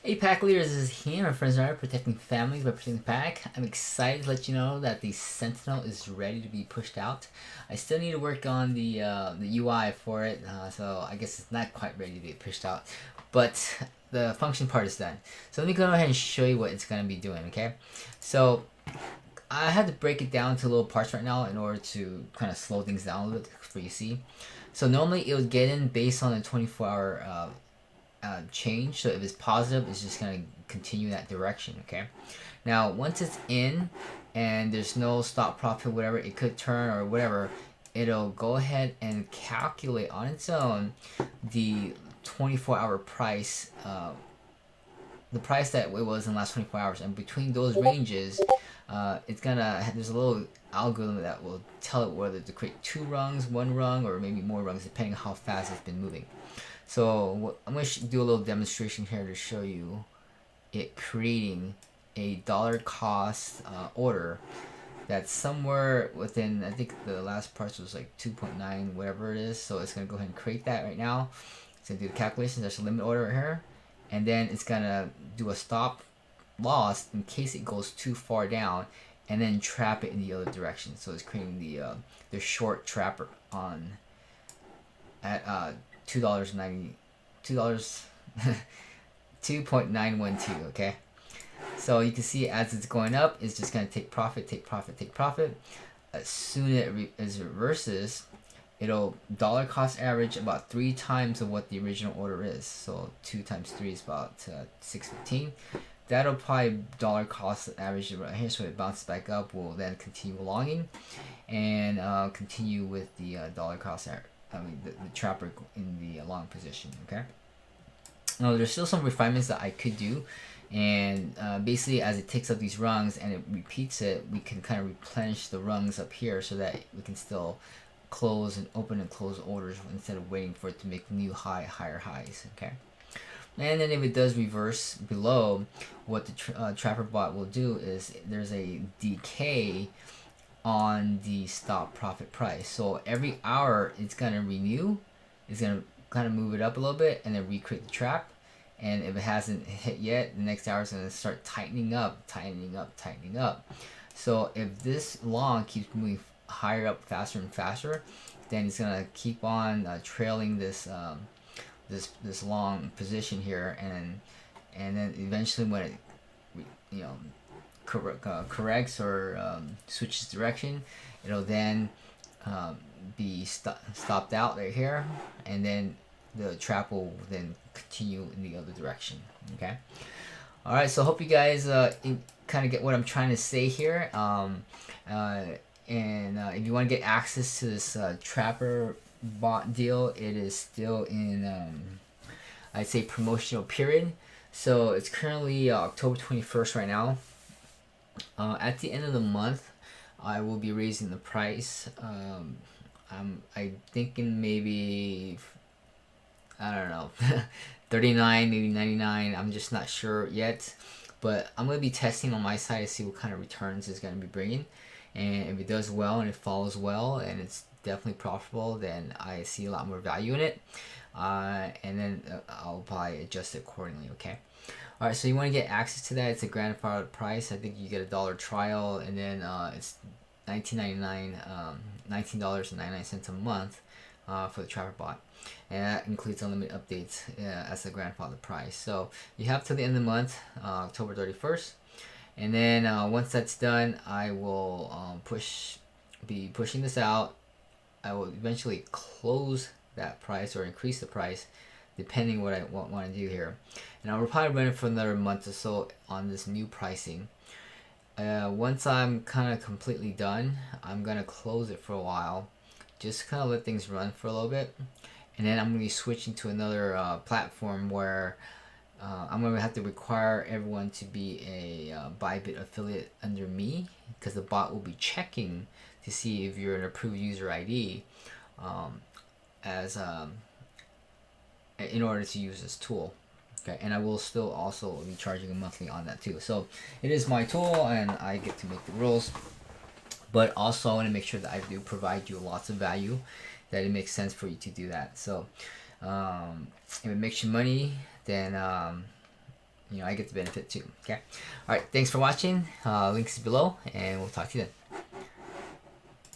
Hey pack leaders, this is here. My friends and I are protecting families by protecting the pack. I'm excited to let you know that the Sentinel is ready to be pushed out. I still need to work on the UI for it, so I guess it's not quite ready to be pushed out, but the function part is done. So let me go ahead and show you what it's going to be doing, okay? So I had to break it down to little parts right now in order to kind of slow things down a little bit for you see. So normally it would get in based on a 24-hour change. So if it's positive, it's just gonna continue that direction. Okay. Now once it's in and there's no stop profit, whatever it could turn or whatever, it'll go ahead and calculate on its own the 24-hour price, the price that it was in the last 24 hours, and between those ranges, it's gonna there's a little algorithm that will tell it whether to create 2 rungs, 1 rung, or maybe more rungs depending on how fast it's been moving. So I'm going to do a little demonstration here to show you it creating a dollar cost order that's somewhere within, I think the last price was like 2.9 whatever it is. So it's going to go ahead and create that right now. It's going to do the calculations. There's a limit order right here, and then it's going to do a stop loss in case it goes too far down, and then trap it in the other direction. So it's creating the short trapper on at $2.90, $2.912. Okay, so you can see as it's going up, it's just gonna take profit, take profit, take profit. As soon as it reverses, it'll dollar cost average about 3 times of what the original order is. So 2 times 3 is about 615. That'll probably dollar cost average right here, so it bounces back up. Will then continue longing and continue with the dollar cost average. I mean the trapper in the long position. Okay. Now there's still some refinements that I could do, and basically as it takes up these rungs and it repeats it, we can kind of replenish the rungs up here so that we can still close and open and close orders instead of waiting for it to make new higher highs. Okay. And then if it does reverse below, what the trapper bot will do is there's a decay on the stop profit price. So every hour it's gonna renew, it's gonna kind of move it up a little bit and then recreate the trap. And if it hasn't hit yet, the next hour is gonna start tightening up, tightening up, tightening up. So if this long keeps moving higher up faster and faster, then it's gonna keep on trailing this this long position here, and then eventually when it you know corrects or switches direction, it'll then be stopped out right here, and then the trap will then continue in the other direction. Okay. All right. So I hope you guys kind of get what I'm trying to say here. And if you want to get access to this trapper bot deal, it is still in I'd say promotional period. So it's currently October 21st right now. At the end of the month, I will be raising the price. I'm thinking maybe, I don't know, 39, maybe 99. I'm just not sure yet. But I'm going to be testing on my side to see what kind of returns it's going to be bringing. And if it does well and it follows well and it's definitely profitable, then I see a lot more value in it. And then I'll probably adjust it accordingly. Okay. All right. So you want to get access to that? It's a grandfathered price. I think you get a $1 trial, and then it's $19.99, $19.99 a month for the Trapper bot, and that includes unlimited updates as a grandfather price. So you have till the end of the month, October 31st, and then once that's done, I will be pushing this out. I will eventually close that price or increase the price depending what I want to do here, and I will probably run it for another month or so on this new pricing. Once I'm kind of completely done, I'm gonna close it for a while, just kind of let things run for a little bit, and then I'm gonna be switching to another platform where I'm gonna have to require everyone to be a Bybit affiliate under me, because the bot will be checking to see if you're an approved user ID as in order to use this tool. Okay, and I will still also be charging a monthly on that too. So it is my tool and I get to make the rules, but also I want to make sure that I do provide you lots of value, that it makes sense for you to do that. So if it makes you money, then I get the benefit too. Okay. All right. Thanks for watching. Links is below, and we'll talk to you then.